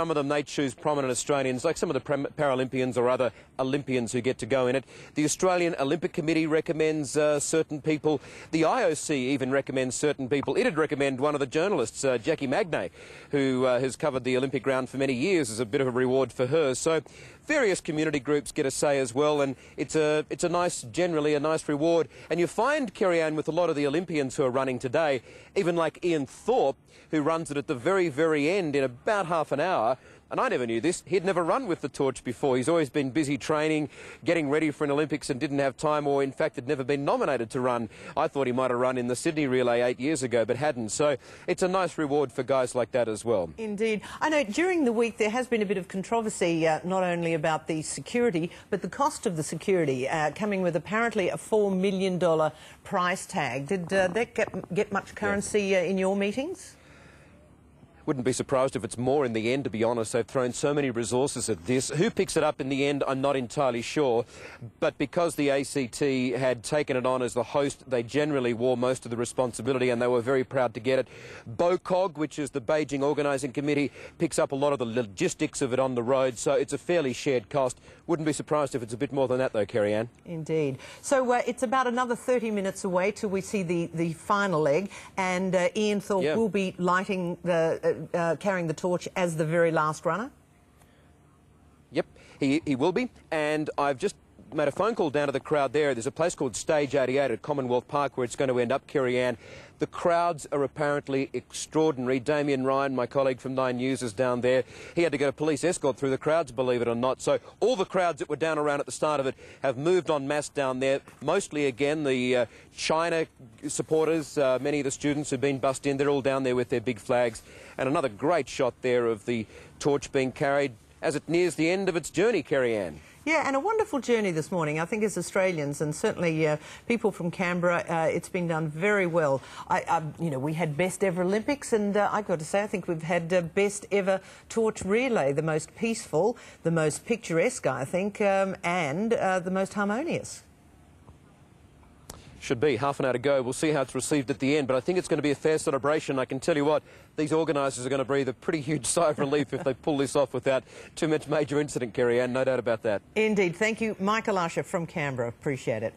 Some of them, they choose prominent Australians, like some of the Paralympians or other Olympians who get to go in it. The Australian Olympic Committee recommends certain people. The IOC even recommends certain people. It'd recommend one of the journalists, Jackie Magnay, who has covered the Olympic ground for many years, as a bit of a reward for her. So various community groups get a say as well, and it's a nice, generally a nice reward. And you find, Kerry-Ann, with a lot of the Olympians who are running today, even like Ian Thorpe, who runs it at the very, very end in about half an hour. And I never knew this. He'd never run with the torch before. He's always been busy training, getting ready for an Olympics, and didn't have time, or in fact had never been nominated to run. I thought he might have run in the Sydney relay 8 years ago, but hadn't. So it's a nice reward for guys like that as well. Indeed. I know during the week there has been a bit of controversy, not only about the security, but the cost of the security, coming with apparently a $4 million price tag. Did that get much currency in your meetings? Wouldn't be surprised if it's more in the end, to be honest. They've thrown so many resources at this. Who picks it up in the end, I'm not entirely sure. But because the ACT had taken it on as the host, they generally wore most of the responsibility, and they were very proud to get it. BOCOG, which is the Beijing Organising Committee, picks up a lot of the logistics of it on the road, so it's a fairly shared cost. Wouldn't be surprised if it's a bit more than that, though, Kerry-Ann. Indeed. So it's about another 30 minutes away till we see the final leg, and Ian Thorpe will be lighting carrying the torch as the very last runner? Yep, he will be. And I've just made a phone call down to the crowd there. There's a place called Stage 88 at Commonwealth Park where it's going to end up, Kerry-Ann. The crowds are apparently extraordinary. Damien Ryan, my colleague from 9 News, is down there. He had to get a police escort through the crowds, believe it or not. So all the crowds that were down around at the start of it have moved en masse down there. Mostly, again, the China supporters, many of the students who've been bussed in, they're all down there with their big flags. And another great shot there of the torch being carried as it nears the end of its journey, Kerry-Ann. Yeah, and a wonderful journey this morning, I think, as Australians, and certainly people from Canberra. It's been done very well. You know, we had best ever Olympics, and I've got to say, I think we've had best ever torch relay, the most peaceful, the most picturesque, I think, and the most harmonious. Should be. Half an hour to go. We'll see how it's received at the end, but I think it's going to be a fair celebration. I can tell you what, these organisers are going to breathe a pretty huge sigh of relief if they pull this off without too much major incident, Kerry-Ann, no doubt about that. Indeed. Thank you, Michael Usher from Canberra. Appreciate it.